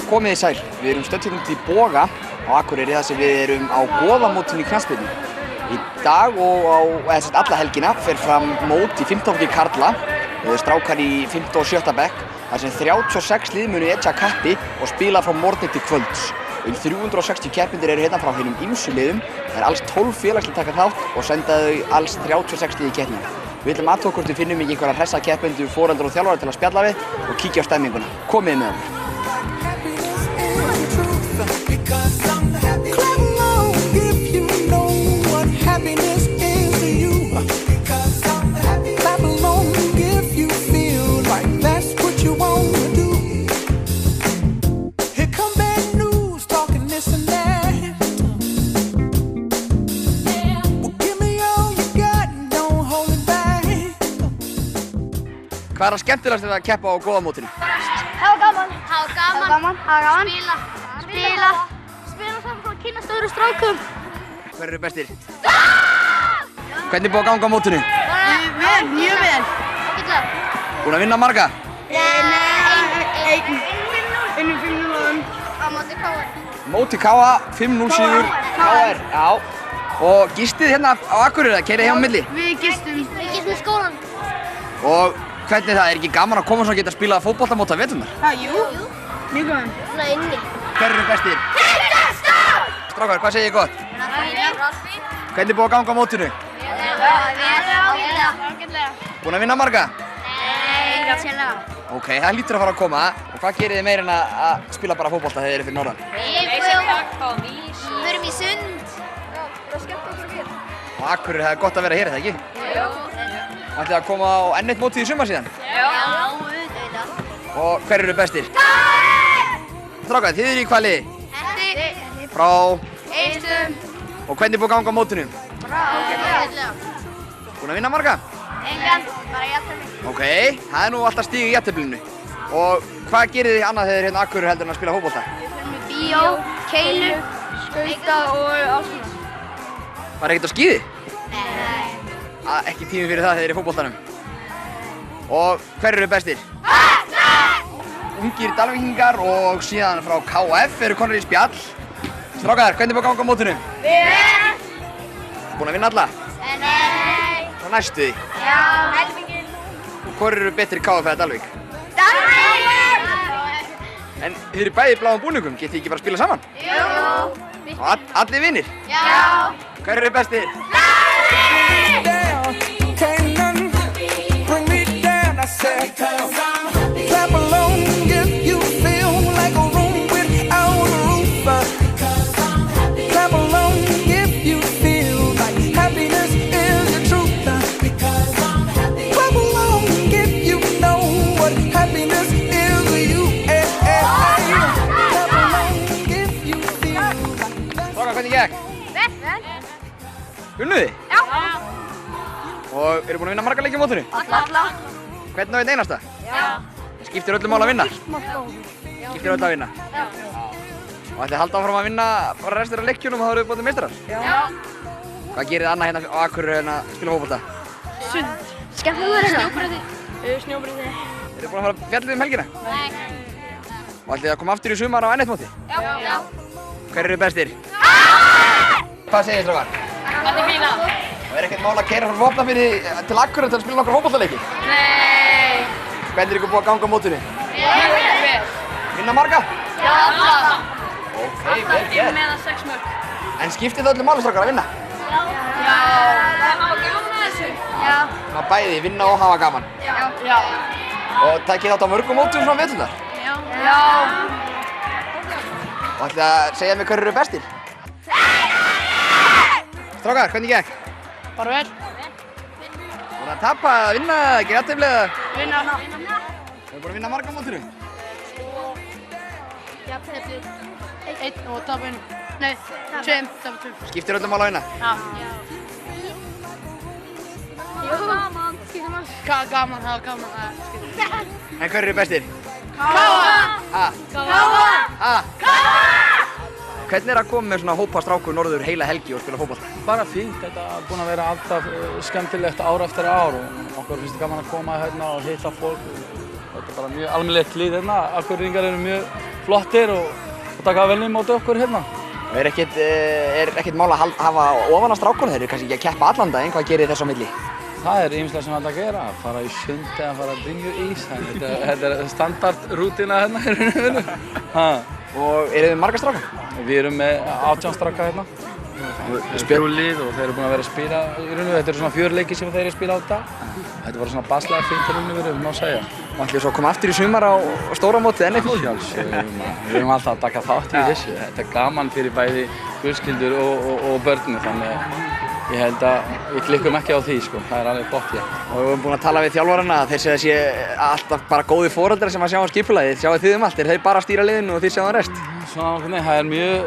Komið þið sæl, við erum stödd hérna úti í Boga á Akureyri þar sem við erum á goðamótinu í knattspyrnu. Í dag og alla helgina fer fram mót í 15 flokki karla, strákar í 5. og 7. bekk, þar sem 36 lið munu etja kappi og spila frá morgni til kvölds. 360 keppendur eru hérna frá hinum ýmsu liðum. Það alls 12 félagslið taka þátt og senda þau alls 36 lið í keppnina. Við ætlum athuga hvort við finnum ekki einhverja hressa keppendur, foreldra og þjálfara til að spjalla við og kíkja á stemminguna. Komið með okkur. Hvað það skemmtilegast að keppa á goðamótinu? Hafa gaman. Spila saman og kynnast öðrum strákum. Hver eru bestir? Hvernig búið að ganga á mótinu? Vel, mjög vel. Búin að vinna marga? Nei. 5-0 á móti KR. Móti KA, 5-0 sigur KR. Já. Og gistið hérna á Akureyri, keyrið hjá milli? Við gistum í skólan. Og hvernig það, ekki gaman að koma svona og geta að spila fótboltamót af veturnar? Jú. Mjög gaman. Svona inni. Hver eru bestir? Strákar, hvað segir þið gott? Hvernig búið að ganga á mótinu? Ágætlega. Búin að vinna marga? Nei, enga sérlega. Ok, það lítur að fara að koma. Og hvað gerir þið meira en að spila bara fótbolta þegar þið eru fyrir norðan? Við förum í sund. Það skemmt okkur að gera. Á Akureyri, það er gott að vera hér, er það ekki? Jú. Ætlið að koma á enn eitt mótið í sumar síðan? Já, auðvitað. Og hver eru bestir? Strákar, þið eru í hvað liði? Hetti. Frá? Eistum. Og hvernig búið að ganga á mótinu? Ágætlega. Búin að vinna marga? Engan, bara jafntefli. Ok, það er nú alltaf stig í jafnteflinu. Og hvað gerir þið annað þegar þið hérna á Akureyri heldur en að spila fótbolta? Við förum í bíó, keilu, skauta og alls konar. Var ekkert á skíði? Nei. Ekki tími fyrir það þegar þið eru í fótboltanum. Og hver eru bestir? Ungir Dalvíkingar og síðan frá KF eru konur í spjall. Strákar, hvernig búið að ganga á mótinu? Vel. Búin að vinna alla? Nei. Svo næstu því. Já. Helminginn. Og hvor eru betri KF eða Dalvík? Dalvík. En þið eru bæði í bláum búningum, getið þið ekki bara að spila saman? Jú. Og allir vinnir? Já. Hver eru bestir? Hvernig gekk? Vel. Unnuð þið? Já. Og eru búin að vinna marga leiki á mótinu? Alla. Hvern á einn einasta? Já. Skiptir öllu mál að vinna? Skiptir öllu að vinna? Já. Og ætlið að halda áfram að vinna bara restur af leikjunum og þá eru þið búin meistarar? Já. Hvað gerir þið annað hérna á Akureyri en að spila fótbolta? Sund. Skemmtilega. Snjóbretti. Snjóbretti. Eru þið búin að fara fjallið helgina? Nei. Og ætlið að koma aftur í sumar á enn eitt móti? Já. Hver eru bestir? Hvað segir þið strákar? Allir fína. Og er ekkert mál að keyra frá Vopnafirði til Akureyri til að spila nokkra fótboltaleiki? Nei. Hvernig er ykkur búið að ganga á mótinu? Vel. Vinna marga? Já, alla. Ok, vel gert. Meðan 6 mörg. En skiptir það öllu máli strákar að vinna? Já. Það hafa gaman að þessu. Já. Að bæði vinna og hafa gaman. Já. Og takið þátt á mörgum mótum svona veturnar? Já. Og ætlið að segja mér hver eru bestir? Strákar, hvernig gekk? Bara vel. Voru að tapa, að vinna, gera jafntefli eða? Vinna. Hefur búin að vinna marga á mótinu? Jafntefli. 1 og tapa 1. Nei, 2, tapa 2. Skiptir öllum mál að vinna? Já. Gaman. Gaman, það var gaman að skilja. En hver eru bestir? Káa! Káa! Hvernig er að koma með svona hópa strákur norður heila helgi og spila fótbolta? Bara fínt, þetta er búin að vera alltaf skemmtilegt ár eftir ár og okkur finnst gaman að koma hérna og hitta fólk, Þetta bara mjög almennilegt lið hérna. Akureyringar eru mjög flottir og taka vel í móti okkur hérna. Er ekkert mál að hafa ofan á strákunum? Þeir eru kannski ekki að keppa allan daginn, hvað gerir þess á milli? Það ýmislegt sem hægt að gera, fara í sund eða fara að bringja ís. Þetta standardrútína hérna í raun og veru. Og eru þið marga strákar? Við erum með 18 stráka hérna. Við spilum lið og þeir eru búin að vera að spila í raun og veru. Þetta eru svona 4 leikir sem þeir eru að spila á dag. Þetta var svona baslega fínt í raun og veru, má segja. Og ætlum við svo að koma aftur í sumar á stóra mótið enn eitthvað? Sjálfsögum, við erum alltaf að taka þátt í þessu. Þetta er gaman fyrir bæði fjölskyldur og börnum, þannig ég held að við klikkum ekki á því, sko. Það er alveg gott, já. Og við höfum búin að tala við þjálfarana að þeir segja að sé alltaf bara góðir foreldrar sem að sjá skipulagið. Sjáu þið allt? Er þeir bara að stýra liðinu og þið sjáu rest? Svona, nei, það er mjög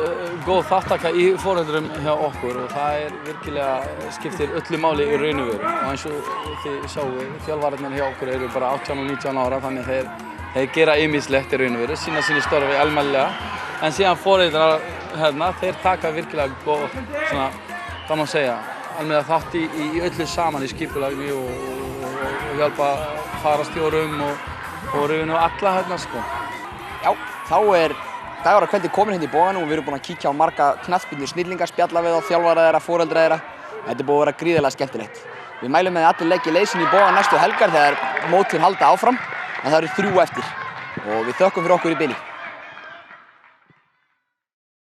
góð þáttaka í foreldrum hjá okkur og það er virkilega skiptir öllu máli í raun og veru. Og eins og þið sjáu, þjálfararnir hjá okkur eru bara 18 og 19 ára, þannig þeir gera ýmislegt í raun og veru, sína sínu störfi almennilega. En síðan foreldrar hérna, þeir taka virkilega góð, svona, hvað má segja, almennilega þátt í öllu saman í skipulaginu og hjálpa farastjórum og raun og alla hérna, sko. Já, þá er dagur að kveldi komin hérna í Boganum og við erum búin að kíkja á marga knattspyrnu snillinga, spjalla við á þjálfara þeirra, foreldra þeirra. Þetta er búið að vera gríðarlega skemmtilegt. Við mælum með allir leiki leysin í Boga næstu helgar þegar mótin halda áfram, en það eru 3 eftir. Og við þökkum fyrir okkur í bili.